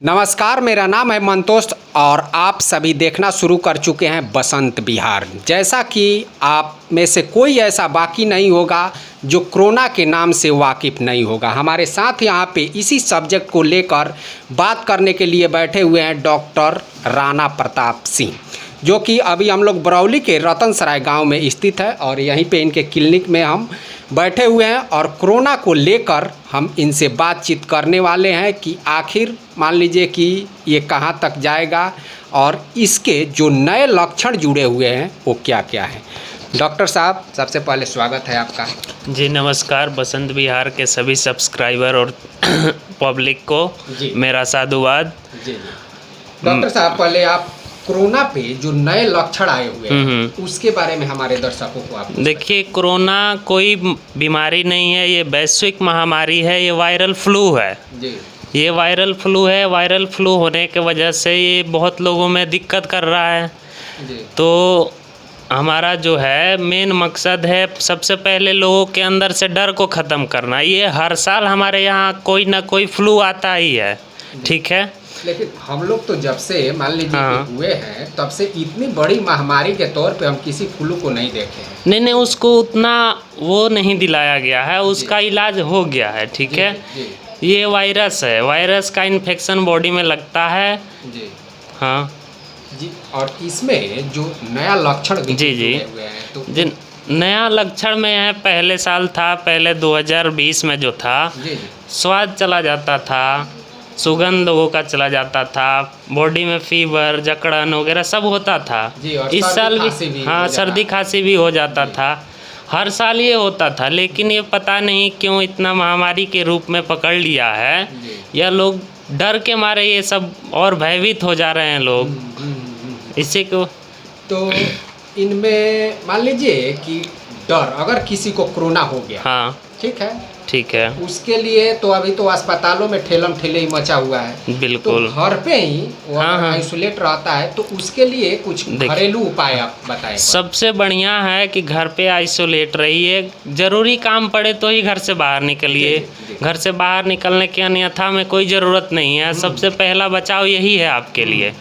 नमस्कार, मेरा नाम है मंतोष और आप सभी देखना शुरू कर चुके हैं बसंत विहार। जैसा कि आप में से कोई ऐसा बाकी नहीं होगा जो कोरोना के नाम से वाकिफ़ नहीं होगा। हमारे साथ यहाँ पे इसी सब्जेक्ट को लेकर बात करने के लिए बैठे हुए हैं डॉक्टर राणा प्रताप सिंह, जो कि अभी हम लोग बरौली के रतनसराय गांव में स्थित है और यहीं पे इनके क्लिनिक में हम बैठे हुए हैं और कोरोना को लेकर हम इनसे बातचीत करने वाले हैं कि आखिर मान लीजिए कि ये कहां तक जाएगा और इसके जो नए लक्षण जुड़े हुए हैं वो क्या क्या हैं। डॉक्टर साहब, सबसे पहले स्वागत है आपका। जी नमस्कार, बसंत विहार के सभी सब्सक्राइबर और पब्लिक को मेरा साधुवाद। जी डॉक्टर साहब, पहले आप कोरोना पे जो नए लक्षण आए हुए हैं उसके बारे में हमारे दर्शकों को आप देखिए, कोरोना कोई बीमारी नहीं है, ये वैश्विक महामारी है, ये वायरल फ्लू है। जी, ये वायरल फ्लू है। वायरल फ्लू होने के वजह से ये बहुत लोगों में दिक्कत कर रहा है। जी। तो हमारा जो है मेन मकसद है सबसे पहले लोगों के अंदर से डर को ख़त्म करना। ये हर साल हमारे यहाँ कोई ना कोई फ्लू आता ही है, ठीक है। लेकिन हम लोग तो जब से मान लीजिए कि हुए हैं तब से इतनी बड़ी महामारी के तौर पे हम किसी फ्लू को नहीं देखे हैं। नहीं, उसको उतना वो नहीं दिलाया गया है, उसका इलाज हो गया है, ठीक है। ये वायरस है, वायरस का इन्फेक्शन बॉडी में लगता है। जी हाँ जी। और इसमें जो नया लक्षण भी जी हुए हैं तो जी नया लक्षण में है, पहले साल था, पहले 2020 में जो था, स्वाद चला जाता था, सुगंध लोगों का चला जाता था, बॉडी में फीवर, जकड़न वगैरह सब होता था। इस साल भी हाँ, सर्दी खांसी भी हो जाता था। हर साल ये होता था, लेकिन ये पता नहीं क्यों इतना महामारी के रूप में पकड़ लिया है, या लोग डर के मारे ये सब और भयभीत हो जा रहे हैं लोग इसी को। तो इनमें मान लीजिए कि डर, अगर किसी को कोरोना हो गया, हाँ ठीक है, उसके लिए तो अभी तो अस्पतालों में ठेलम ठेले ही मचा हुआ है। बिल्कुल। तो घर पे ही वो आइसोलेट रहता है, तो उसके लिए कुछ घरेलू उपाय आप बताएं। सबसे बढ़िया है कि घर पे आइसोलेट रहिए, जरूरी काम पड़े तो ही घर से बाहर निकलिए। घर से बाहर निकलने के अन्यथा में कोई ज़रूरत नहीं है। सबसे पहला बचाव यही है आपके लिए।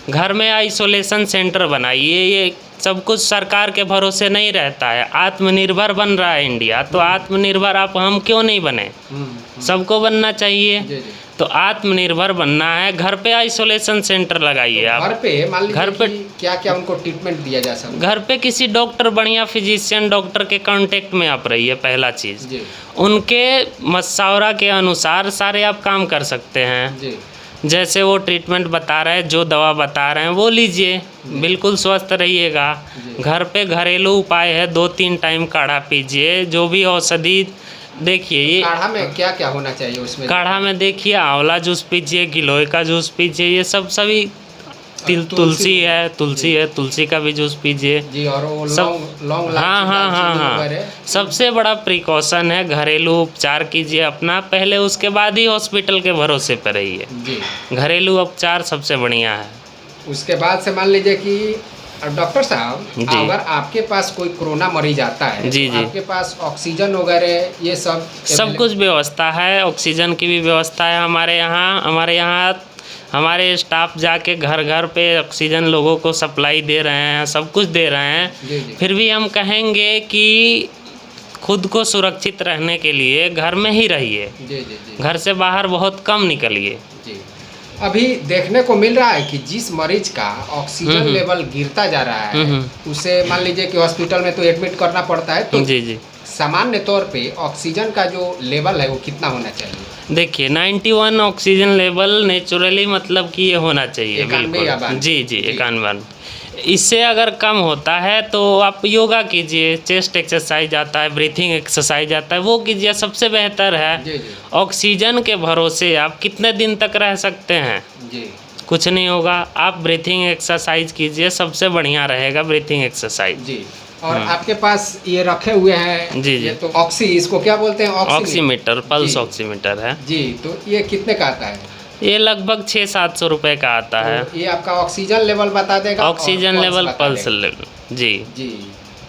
घर में आइसोलेशन सेंटर बनाइए। ये सब कुछ सरकार के भरोसे नहीं रहता है। आत्मनिर्भर बन रहा है इंडिया, तो आत्मनिर्भर आप हम क्यों नहीं बने? सबको बनना चाहिए। तो आत्मनिर्भर बनना है, घर पे आइसोलेशन सेंटर लगाइए आप। घर पे मान लीजिए घर पे क्या क्या उनको ट्रीटमेंट दिया जा सकता है? घर पे किसी डॉक्टर, बढ़िया फिजिशियन डॉक्टर के कांटेक्ट में आप रहिए। पहला चीज़, उनके मशवरा के अनुसार सारे आप काम कर सकते हैं। जैसे वो ट्रीटमेंट बता रहे हैं, जो दवा बता रहे हैं वो लीजिए, बिल्कुल स्वस्थ रहिएगा। घर पे घरेलू उपाय है, 2-3 टाइम काढ़ा पीजिए। जो भी औषधि, देखिए ये काढ़ा में क्या क्या होना चाहिए उसमें? काढ़ा में देखिए, आंवला जूस पीजिए, गिलोय का जूस पीजिए, ये सब सभी तुलसी है, तुलसी का भी जूस पीजिए जी। और वो लौंग हाँ। सबसे बड़ा प्रिकॉशन है, घरेलू उपचार कीजिए अपना पहले, उसके बाद ही हॉस्पिटल के भरोसे पर रहिए। घरेलू उपचार सबसे बढ़िया है। उसके बाद से मान लीजिए कि डॉक्टर साहब, अगर आपके पास कोई कोरोना मरीज आता है जी तो आपके पास ऑक्सीजन वगैरह ये सब कुछ व्यवस्था है। ऑक्सीजन की भी व्यवस्था है हमारे यहाँ। हमारे स्टाफ जाके घर घर पे ऑक्सीजन लोगों को सप्लाई दे रहे हैं, सब कुछ दे रहे हैं। फिर भी हम कहेंगे कि खुद को सुरक्षित रहने के लिए घर में ही रहिए। घर से बाहर बहुत कम निकलिए। अभी देखने को मिल रहा है कि जिस मरीज का ऑक्सीजन लेवल गिरता जा रहा है उसे मान लीजिए कि हॉस्पिटल में तो एडमिट करना पड़ता है। तो जी सामान्य तौर पे ऑक्सीजन का जो लेवल है वो कितना होना चाहिए? देखिए, 91 ऑक्सीजन लेवल नेचुरली, मतलब कि ये होना चाहिए। बिल्कुल जी, 91। इससे अगर कम होता है तो आप योगा कीजिए, चेस्ट एक्सरसाइज आता है, ब्रीथिंग एक्सरसाइज आता है, वो कीजिए, सबसे बेहतर है। ऑक्सीजन के भरोसे आप कितने दिन तक रह सकते हैं? कुछ नहीं होगा। आप ब्रीथिंग एक्सरसाइज कीजिए, सबसे बढ़िया रहेगा ब्रीथिंग एक्सरसाइज जी। और आपके पास ये रखे हुए हैं जी। ये तो इसको क्या बोलते हैं? ऑक्सीमीटर, पल्स ऑक्सीमीटर है जी। तो ये कितने का आता है? ये लगभग 600-700 रुपये का आता है। ये आपका ऑक्सीजन लेवल बता देगा? ऑक्सीजन लेवल, पल्स लेवल जी।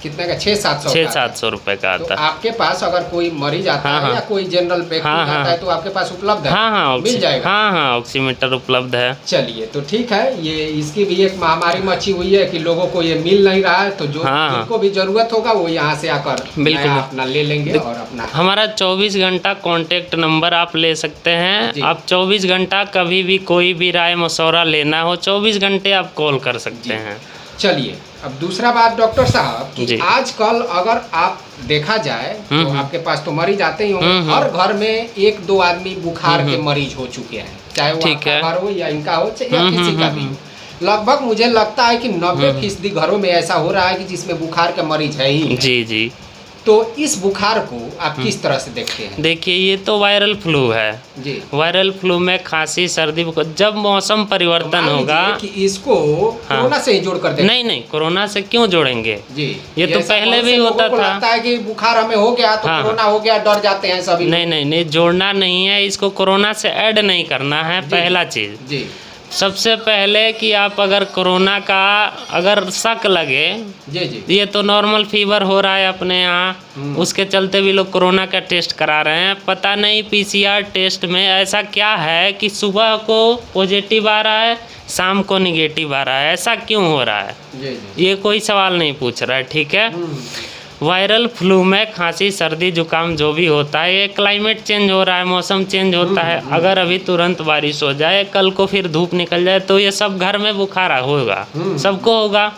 कितने का? 600-700 600-700 रुपये का तो आता है। आपके पास अगर कोई मरीज आता हाँ, है हाँ। या कोई जनरल व्यक्ति हाँ, आता हाँ। है तो आपके पास उपलब्ध है? हाँ हाँ मिल जाएगा। हाँ हाँ ऑक्सीमीटर उपलब्ध है। चलिए तो ठीक है, ये इसकी भी एक महामारी मची हुई है कि लोगों को ये मिल नहीं रहा है, तो जो हाँ, हाँ। जिनको भी जरूरत होगा वो यहाँ से आकर बिल्कुल। नया अपना ले लेंगे और अपना। हमारा 24 घंटा कॉन्टैक्ट नंबर आप ले सकते हैं। जी। आप 24 घंटा कभी भी कोई भी राय मशवरा लेना हो 24 घंटे आप कॉल कर सकते जी। हैं। चलिए अब दूसरा बात डॉक्टर साहब कि जी। आजकल अगर आप देखा जाए तो आपके पास तो मरीज आते ही होंगे, हम्म। हर घर में 1-2 आदमी बुखार के मरीज हो चुके हैं, चाहे वो ठीक आपका है। घर हो या इनका हो या हम्म, किसी का भी हो। लगभग मुझे लगता है कि 90% घरों में ऐसा हो रहा है कि जिसमें बुखार के मरीज है ही है। जी जी। तो इस बुखार को आप किस तरह से देखते हैं? देखिए ये तो वायरल फ्लू है। जी। वायरल फ्लू में खांसी सर्दी जब मौसम परिवर्तन मान होगा। लीजिए कि इसको हाँ। कोरोना से ही जोड़ कर देखते नहीं नहीं कोरोना से क्यों जोड़ेंगे? जी। ये तो ऐसा पहले बहुत से भी लोगों होता को था। लगता है कि बुखार हमें हो गया तो हाँ, कोरोना हो गया, डर जाते हैं सभी लोग। नहीं नहीं नहीं जोड़ना नहीं है, इसको कोरोना से ऐड नहीं करना है। जी। पहला चीज़ जी सबसे पहले कि आप अगर कोरोना का अगर शक लगे, जी जी ये तो नॉर्मल फीवर हो रहा है अपने यहाँ, उसके चलते भी लोग कोरोना का टेस्ट करा रहे हैं। पता नहीं पीसीआर टेस्ट में ऐसा क्या है कि सुबह को पॉजिटिव आ रहा है, शाम को निगेटिव आ रहा है, ऐसा क्यों हो रहा है? जी जी। ये कोई सवाल नहीं पूछ रहा है, ठीक है। वायरल फ्लू में खांसी सर्दी जुकाम जो भी होता है, ये क्लाइमेट चेंज हो रहा है, मौसम चेंज होता है। अगर अभी तुरंत बारिश हो जाए, कल को फिर धूप निकल जाए तो ये सब घर में बुखार होगा, सबको होगा।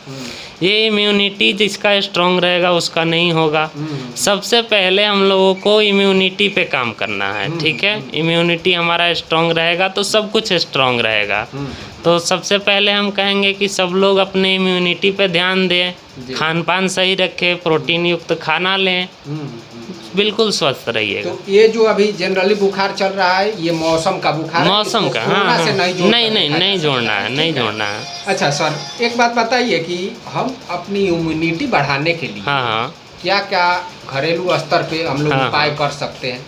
ये इम्यूनिटी जिसका स्ट्रांग रहेगा उसका नहीं होगा। सबसे पहले हम लोगों को इम्यूनिटी पे काम करना है, ठीक है। इम्यूनिटी हमारा स्ट्रांग रहेगा तो सब कुछ स्ट्रांग रहेगा। तो सबसे पहले हम कहेंगे कि सब लोग अपने इम्यूनिटी पे ध्यान दें, खान पान सही रखें, प्रोटीन युक्त खाना लें, बिल्कुल स्वस्थ रहिएगा। तो ये जो अभी जनरली बुखार चल रहा है ये मौसम का बुखार है, मौसम इसको का कोरोना हाँ से हाँ नहीं जोड़ नहीं कर नहीं देखा नहीं जा जोड़ना सकता है, नहीं ठीक है। जोड़ना है। अच्छा सर एक बात बताइए कि हम अपनी इम्यूनिटी बढ़ाने के लिए हाँ हाँ क्या क्या घरेलू स्तर पे हम लोग हाँ, उपाय हाँ। कर सकते हैं?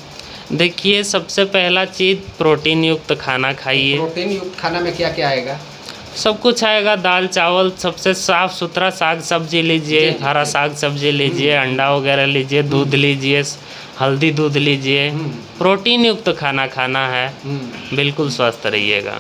देखिए सबसे पहला चीज़ प्रोटीन युक्त खाना खाइए। प्रोटीन युक्त खाना में क्या क्या आएगा? सब कुछ आएगा, दाल चावल, सबसे साफ सुथरा साग सब्जी लीजिए, जी, जी, हरा जी। साग सब्जी लीजिए, अंडा वगैरह लीजिए, दूध लीजिए, हल्दी दूध लीजिए। प्रोटीन युक्त खाना खाना है, बिल्कुल स्वस्थ रहिएगा।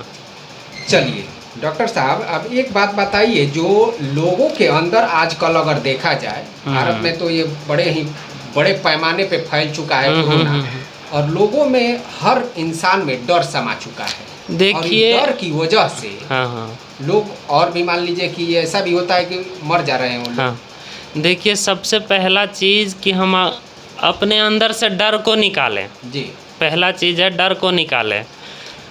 चलिए डॉक्टर साहब अब एक बात बताइए, जो लोगों के अंदर आजकल अगर देखा जाए, भारत में तो ये बड़े पैमाने पे फैल चुका है कोरोना, और लोगों में हर इंसान में डर समा चुका है। देखिए और डर की वजह से हाँ हाँ लोग, और भी मान लीजिए कि ऐसा भी होता है कि मर जा रहे हैं वो लोग। हाँ देखिए सबसे पहला चीज़ कि हम अपने अंदर से डर को निकालें। जी। पहला चीज़ है डर को निकालें।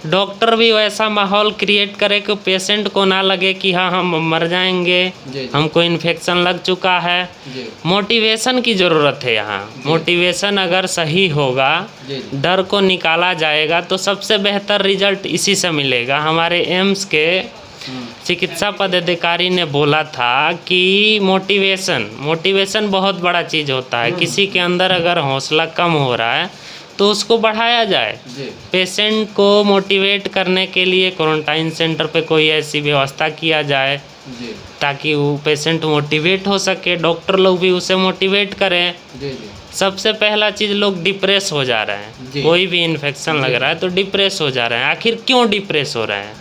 डॉक्टर भी वैसा माहौल क्रिएट करे कि पेशेंट को ना लगे कि हाँ हम मर जाएंगे, जी। हमको इन्फेक्शन लग चुका है। जी मोटिवेशन की ज़रूरत है यहाँ। मोटिवेशन अगर सही होगा, जी। डर को निकाला जाएगा तो सबसे बेहतर रिजल्ट इसी से मिलेगा। हमारे एम्स के चिकित्सा पदाधिकारी ने बोला था कि मोटिवेशन बहुत बड़ा चीज़ होता है। किसी के अंदर अगर हौसला कम हो रहा है तो उसको बढ़ाया जाए। जी। पेशेंट को मोटिवेट करने के लिए क्वारंटाइन सेंटर पे कोई ऐसी व्यवस्था किया जाए जी। ताकि वो पेशेंट मोटिवेट हो सके, डॉक्टर लोग भी उसे मोटिवेट करें। जी जी। सबसे पहला चीज़, लोग डिप्रेस हो जा रहे हैं। जी। कोई भी इन्फेक्शन लग रहा है तो डिप्रेस हो जा रहे हैं। आखिर क्यों डिप्रेस हो रहे हैं?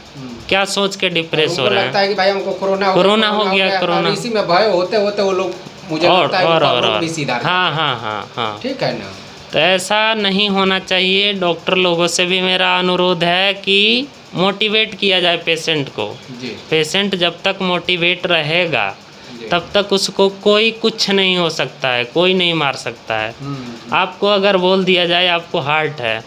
क्या सोच के डिप्रेस हो उनको रहे लगता हैं? है कि भाई हमको कोरोना हो गया, और कोरोना। इसी में भय होते होते वो लोग, मुझे लगता है कि प्रॉब्लम भी सीधा रहता है। हाँ हाँ हाँ हाँ ठीक है ना। तो ऐसा नहीं होना चाहिए। डॉक्टर लोगों से भी मेरा अनुरोध है कि मोटिवेट किया जाए पेशेंट को। जी। पेशेंट जब तक मोटिवेट रहेगा जी। तब तक उसको कोई कुछ नहीं हो सकता है, कोई नहीं मार सकता है। आपको अगर बोल दिया जाए आपको हार्ट है,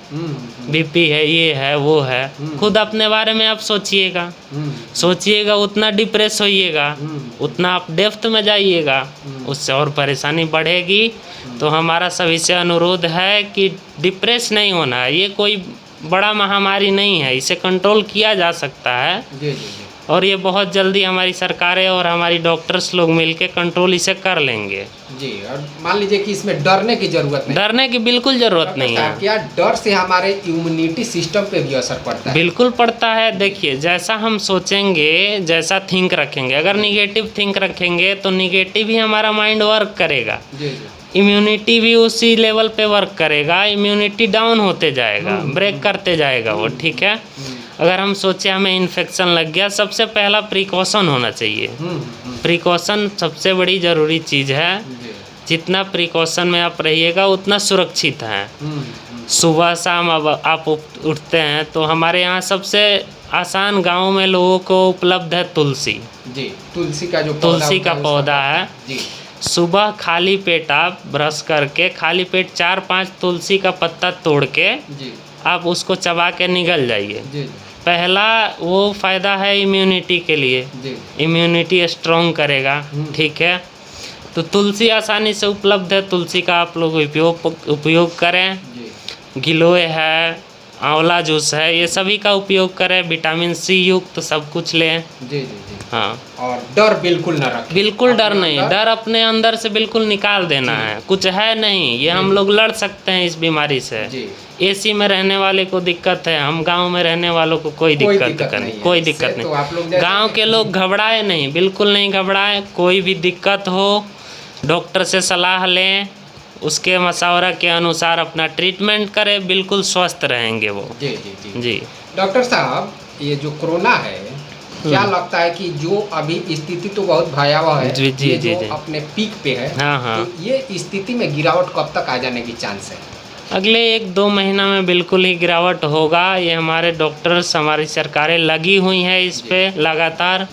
बीपी है, ये है, वो है, खुद अपने बारे में आप सोचिएगा, उतना डिप्रेस होइएगा, उतना आप डेप्थ में जाइएगा, उससे और परेशानी बढ़ेगी। तो हमारा सभी से अनुरोध है कि डिप्रेस नहीं होना है। ये कोई बड़ा महामारी नहीं है, इसे कंट्रोल किया जा सकता है। जी जी जी। और ये बहुत जल्दी हमारी सरकारें और हमारी डॉक्टर्स लोग मिलके कंट्रोल इसे कर लेंगे। जी, और मान लीजिए कि इसमें डरने की जरूरत नहीं, डरने की बिल्कुल ज़रूरत नहीं है। क्या डर से हमारे इम्यूनिटी सिस्टम पे भी असर पड़ता है? बिल्कुल पड़ता है। देखिए, जैसा हम सोचेंगे, जैसा थिंक रखेंगे, अगर निगेटिव थिंक रखेंगे तो निगेटिव ही हमारा माइंड वर्क करेगा। जी जी, इम्यूनिटी भी उसी लेवल पे वर्क करेगा, इम्यूनिटी डाउन होते जाएगा, ब्रेक करते जाएगा वो, ठीक है। अगर हम सोचे हमें इन्फेक्शन लग गया, सबसे पहला प्रिकॉशन होना चाहिए। प्रिकॉशन सबसे बड़ी ज़रूरी चीज़ है। जी, जितना प्रिकॉशन में आप रहिएगा उतना सुरक्षित है। सुबह शाम अब आप उठते हैं तो हमारे यहाँ सबसे आसान गांव में लोगों को उपलब्ध है तुलसी। जी, तुलसी का जो तुलसी का पौधा है। जी, सुबह खाली पेट आप ब्रश करके खाली पेट 4-5 तुलसी का पत्ता तोड़ के जी, आप उसको चबा के निगल जाइए। जी, पहला वो फ़ायदा है इम्यूनिटी के लिए, जी, इम्यूनिटी स्ट्रॉन्ग करेगा, ठीक है। तो तुलसी आसानी से उपलब्ध है, तुलसी का आप लोग उपयोग करें। जी, गिलोय है, आंवला जूस है, ये सभी का उपयोग करें। विटामिन सी युक्त सब कुछ लें। जी, जी, जी। हाँ, और डर बिल्कुल ना रखें। बिल्कुल डर अपने नहीं, अंदर- डर अपने अंदर से बिल्कुल निकाल देना है। कुछ है नहीं, ये हम लोग लड़ सकते हैं इस बीमारी से। जी, एसी में रहने वाले को दिक्कत है, हम गांव में रहने वालों को कोई दिक्कत नहीं, कोई दिक्कत तो आप लोग नहीं। गांव के लोग घबराए नहीं, बिल्कुल नहीं घबराए। कोई भी दिक्कत हो डॉक्टर से सलाह लें, उसके मशवरा के अनुसार अपना ट्रीटमेंट करें, बिल्कुल स्वस्थ रहेंगे वो। जी, जी, जी। जी। डॉक्टर साहब, ये जो कोरोना है, क्या लगता है कि जो अभी स्थिति तो बहुत भयावह है, जी, जी, ये जी, जो जी। अपने पीक पे है, हाँ, हाँ। तो ये स्थिति में गिरावट कब तक आ जाने की चांस है? अगले 1-2 महीना में बिल्कुल ही गिरावट होगा। ये हमारे डॉक्टर्स, हमारी सरकारें लगी हुई हैं इस पे लगातार,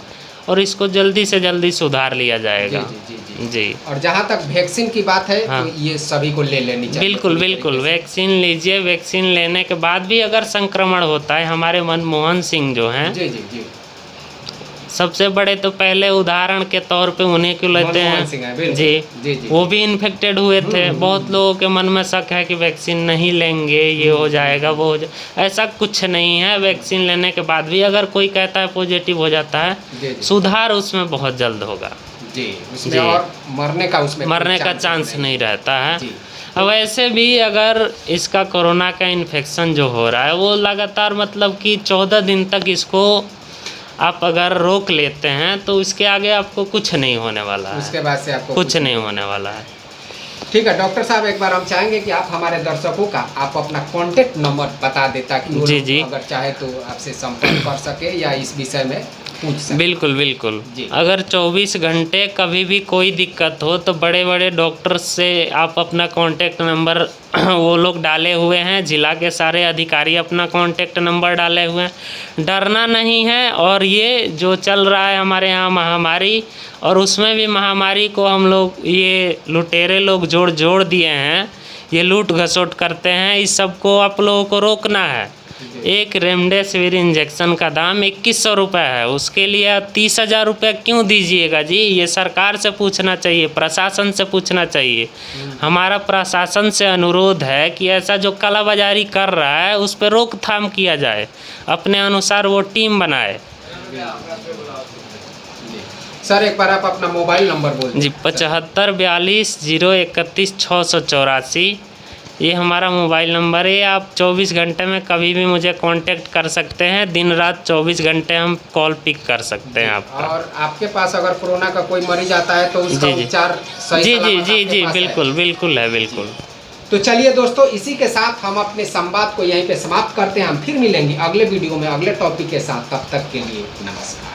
और इसको जल्दी से जल्दी सुधार लिया जाएगा। जी, जी, जी, जी। और जहाँ तक वैक्सीन की बात है, हाँ। तो ये सभी को ले लेनी चाहिए। बिल्कुल पूरी बिल्कुल, तरीके से। वैक्सीन लीजिए। वैक्सीन लेने के बाद भी अगर संक्रमण होता है, हमारे मनमोहन सिंह जो हैं, जी, जी, जी, सबसे बड़े तो पहले उदाहरण के तौर पे उन्हीं को लेते मनमोहन सिंह हैं, हैं। बिल्कुल। जी, जी, जी, वो भी इन्फेक्टेड हुए थे। बहुत लोगों के मन में शक है कि वैक्सीन नहीं लेंगे, ये हो जाएगा, वो हो जाए। ऐसा कुछ नहीं है। वैक्सीन लेने के बाद भी अगर कोई कहता है पॉजिटिव हो जाता है, जी, जी, सुधार उसमें बहुत जल्द होगा। जी, उसमें जी। और मरने का मरने का चांस नहीं रहता है। जी। अब वैसे भी अगर इसका कोरोना का इन्फेक्शन जो हो रहा है वो लगातार, मतलब कि 14 दिन तक इसको आप अगर रोक लेते हैं तो इसके आगे आपको कुछ नहीं होने वाला है। उसके बाद से आपको कुछ नहीं होने वाला है। ठीक है डॉक्टर साहब, एक बार हम चाहेंगे कि आप हमारे दर्शकों का आप अपना कॉन्टेक्ट नंबर बता दें, ताकि वो जी, लोग जी। अगर चाहे तो आपसे संपर्क कर सके या इस विषय में पूछ सके। बिल्कुल बिल्कुल। जी। अगर 24 घंटे कभी भी कोई दिक्कत हो तो बड़े बड़े डॉक्टर्स से आप अपना कांटेक्ट नंबर वो लोग डाले हुए हैं, जिला के सारे अधिकारी अपना कांटेक्ट नंबर डाले हुए हैं। डरना नहीं है। और ये जो चल रहा है हमारे यहाँ महामारी, और उसमें भी महामारी को हम लोग, ये लुटेरे लोग जोड़ दिए हैं, ये लूट घसोट करते हैं। इस सब को आप लोगों को रोकना है। एक रेमडेसिविर इंजेक्शन का दाम 2100 रुपये है, उसके लिए आप 30,000 रुपये क्यों दीजिएगा जी? ये सरकार से पूछना चाहिए, प्रशासन से पूछना चाहिए। हमारा प्रशासन से अनुरोध है कि ऐसा जो कालाबाजारी कर रहा है उस पर रोकथाम किया जाए, अपने अनुसार वो टीम बनाए। सर एक बार आप अपना मोबाइल नंबर बोल दें। जी, 75 42 031 684, ये हमारा मोबाइल नंबर है। आप 24 घंटे में कभी भी मुझे कांटेक्ट कर सकते हैं। दिन रात 24 घंटे हम कॉल पिक कर सकते हैं आपका। और आपके पास अगर कोरोना का कोई मरीज आता है तो उसका जी, जी। उपचार सही जी सलामत जी जी आपके जी, पास है? बिल्कुल बिल्कुल है, बिल्कुल। तो चलिए दोस्तों, इसी के साथ हम अपने संवाद को यहीं पे समाप्त करते हैं। हम फिर मिलेंगे अगले वीडियो में अगले टॉपिक के साथ। तब तक के लिए नमस्कार।